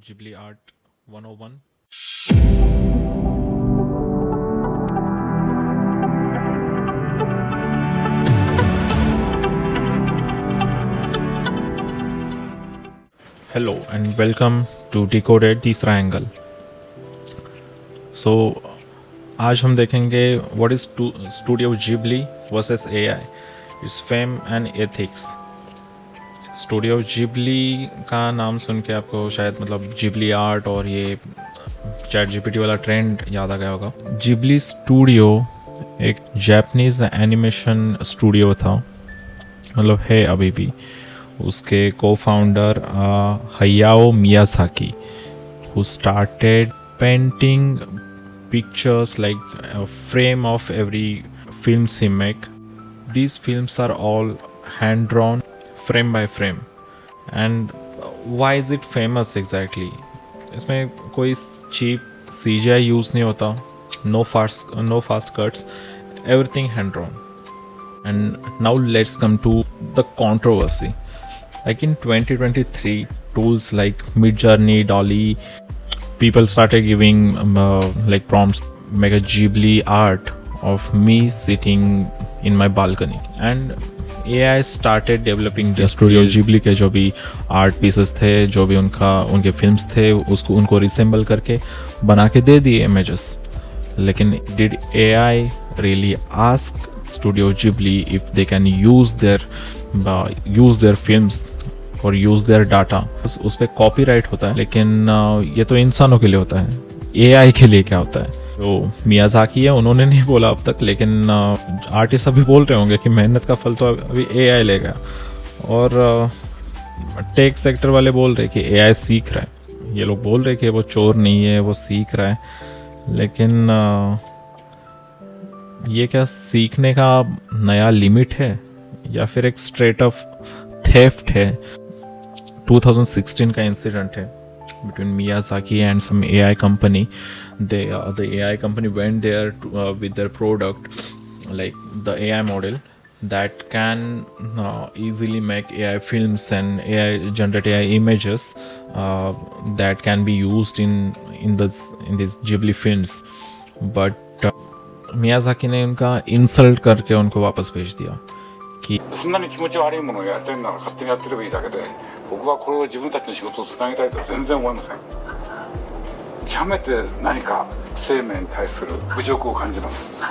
Ghibli Art 101. Hello and welcome to Decoded तीसरा angle. So आज हम देखेंगे what is Studio Ghibli versus AI, its fame and ethics. Studio Ghibli का नाम सुन के आपको शायद मतलब जिबली आर्ट और ये चैट जीपीटी वाला ट्रेंड याद आ गया होगा. जिबली स्टूडियो एक जापानीज एनिमेशन स्टूडियो था, मतलब है अभी भी. उसके को founder Hayao Miyazaki, who started painting pictures like a frame of every films he make. These films are all hand drawn frame by frame. And why is it famous exactly? इसमें कोई cheap CGI use नहीं होता, no fast cuts, everything hand drawn. And now let's come to the controversy. Like in 2023, tools like Midjourney, DALL-E, people started giving like prompts, make a Ghibli art of me sitting in my balcony. And AI started developing the studio Ghibli के जो भी art pieces थे, जो भी उनके films थे, उनको resemble करके बना के दे दिए इमेजेस. लेकिन did AI really ask Studio Ghibli if they can use their films और use their data? उस पर कॉपीराइट होता है, लेकिन ये तो इंसानों के लिए होता है. AI के लिए क्या होता है? जो मियाजाकी है उन्होंने नहीं बोला अब तक, लेकिन आर्टिस्ट अभी बोल रहे होंगे कि मेहनत का फल तो अभी AI लेगा. और टेक सेक्टर वाले बोल रहे कि AI सीख रहा है. ये लोग बोल रहे कि वो चोर नहीं है, वो सीख रहा है. लेकिन ये क्या सीखने का नया लिमिट है या फिर एक स्ट्रेट अप थेफ्ट है? 2016 का इंसिडेंट है between Miyazaki and some AI company. The AI company went there with their product, like the AI model that can easily make AI films and generate AI images that can be used in these Ghibli films. But Miyazaki ने उनका insult करके उनको वापस भेज दिया कि そんなに気持ち悪いものをやってんなら勝手にやってればいいだけで、僕はこれを自分たちの仕事をつなげたいとは全然思いません。極めて何か生命に対する侮辱を感じます。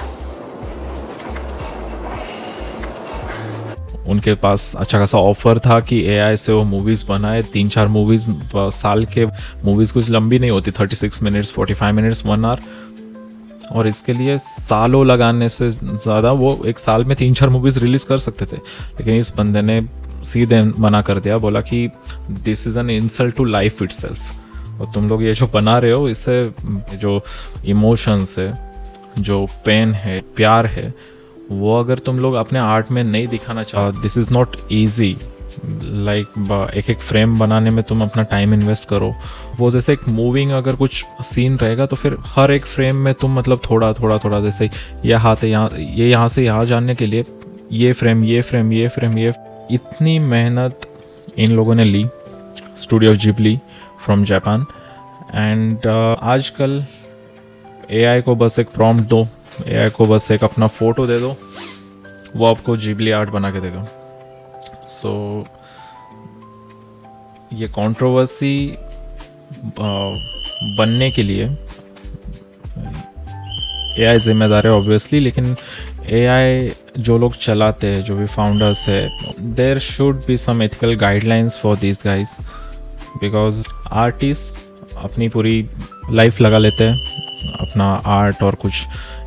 उनके पास अच्छा खासा ऑफर था कि AI से वो मूवीज़ बनाए. 3-4 मूवीज़ साल के मूवीज़ कुछ लंबी नहीं होती, 36 मिनट्स, 45 मिनट्स, 1 आवर. और इसके लिए सालों लगाने से ज़्यादा वो एक साल में 3-4 मूवीज़ रिलीज़ कर सकते थे. लेकिन इस बंदे ने सीधे मना कर दिया, बोला कि this is an insult to life itself. और तुम लोग ये जो बना रहे हो, इससे जो इमोशंस है, जो पेन है, प्यार है, वो अगर तुम लोग अपने आर्ट में नहीं दिखाना चाहो, this is not easy. Like एक फ्रेम बनाने में तुम अपना टाइम इन्वेस्ट करो. वो जैसे एक मूविंग अगर कुछ सीन रहेगा तो फिर हर एक फ्रेम में तुम मतलब थोड़ा थोड़ा थोड़ा, जैसे यह हाथ है यहाँ से यहाँ जाने के लिए ये फ्रेम, इतनी मेहनत इन लोगों ने ली, studio Ghibli from Japan. And आजकल AI को बस एक प्रॉम्प्ट दो, AI को बस एक अपना फ़ोटो दे दो, वो आपको जिबली आर्ट बना के देगा. सो ये कंट्रोवर्सी बनने के लिए AI जिम्मेदार है ऑब्वियसली, लेकिन AI जो लोग चलाते हैं, जो भी फाउंडर्स है, there should be some ethical guidelines for this guys. Because artist अपनी पूरी लाइफ लगा लेते हैं अपना आर्ट और कुछ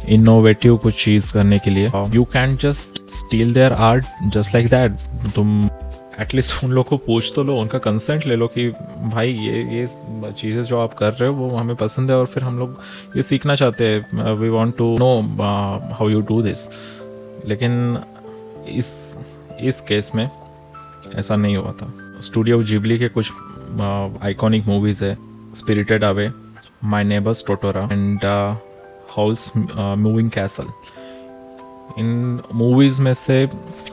इनोवेटिव कुछ चीज़ करने के लिए. You can just steel their art just like that. तुम एटलीस्ट उन लोग को पूछ तो लो, उनका कंसेंट ले लो कि भाई ये चीज़ें जो आप कर रहे हो वो हमें पसंद है और फिर हम लोग ये सीखना चाहते हैं, we want to know how you do this. लेकिन इस केस में ऐसा नहीं हुआ था. स्टूडियो जिबली के कुछ आइकॉनिक मूवीज़ है, spirited away, my neighbours Totoro and Howl's moving castle. इन मूवीज़ में से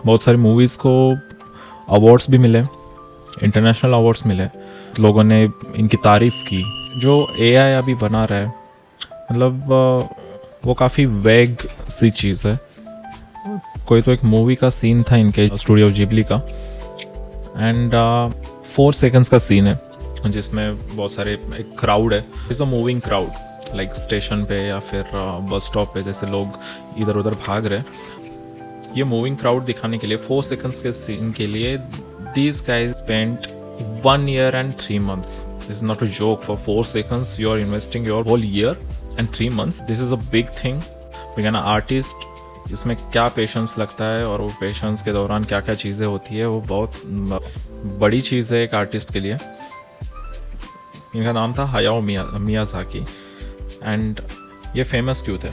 बहुत सारी मूवीज़ को अवार्ड्स भी मिले, इंटरनेशनल अवार्ड्स मिले. बहुत लोगों ने इनकी तारीफ़ की। जो एआई अभी बना रहा है, मतलब वो काफ़ी वैग सी चीज़ है। कोई तो एक मूवी का सीन था इनके स्टूडियो जिबली का, एंड 4 सेकंड्स का सीन है जिसमें बहुत सारे एक क्राउड है, it's a moving crowd, like station पे या फिर बस स्टॉप पे जैसे लोग इधर उधर भाग रहे। ये मूविंग क्राउड दिखाने के लिए 4 सेकंड्स के सीन के लिए these guys spent 1 year and 3 months. This is not a joke. For 4 seconds you are investing your whole year and 3 months. This is a big thing. Being an artist, इसमें क्या patience लगता है और वो patience के दौरान क्या क्या चीज़ें होती है, वो बहुत बड़ी चीज़ है एक आर्टिस्ट के लिए। इनका नाम था हायाओ मियाज़ाकी, एंड ये फेमस क्यों थे?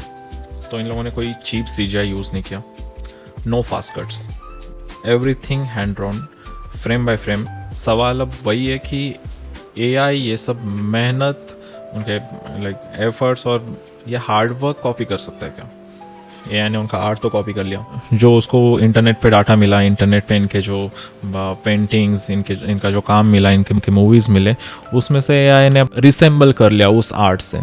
तो इन लोगों ने कोई चीप सीजीआई यूज़ नहीं किया, no fast cuts, everything hand drawn, frame by frame. सवाल अब वही है कि एआई ये सब मेहनत, उनके लाइक एफर्ट्स और ये हार्डवर्क कॉपी कर सकता है क्या? एआई ने उनका आर्ट तो कॉपी कर लिया, जो उसको इंटरनेट पे डाटा मिला, इंटरनेट पे इनके जो पेंटिंग्स, इनका जो काम मिला, इनके मूवीज़ मिले, उसमें से एआई ने रिसेंबल कर लिया उस आर्ट से।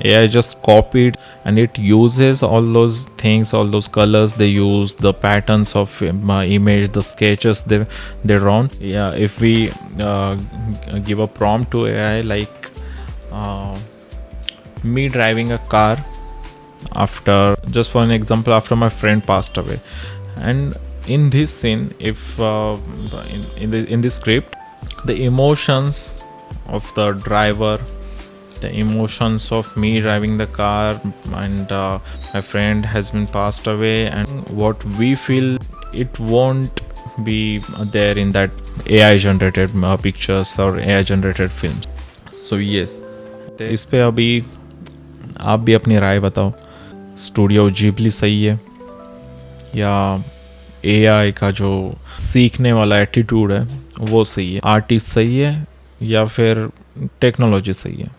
AI just copied and it uses all those things, all those colors they use, the patterns of image, the sketches they drawn. Yeah, if we give a prompt to AI like me driving a car after, just for an example, after my friend passed away, and in this scene, if in this script, the emotions of the driver, the emotions of me driving the car, and my friend has been passed away, and what we feel, it won't be there in that AI generated pictures or AI generated films. So yes, इस पे अभी आप भी अपनी राय बताओ, studio Ghibli सही है या AI का जो सीखने वाला एटीट्यूड है वो सही है? आर्टिस्ट सही है या फिर टेक्नोलॉजी सही है?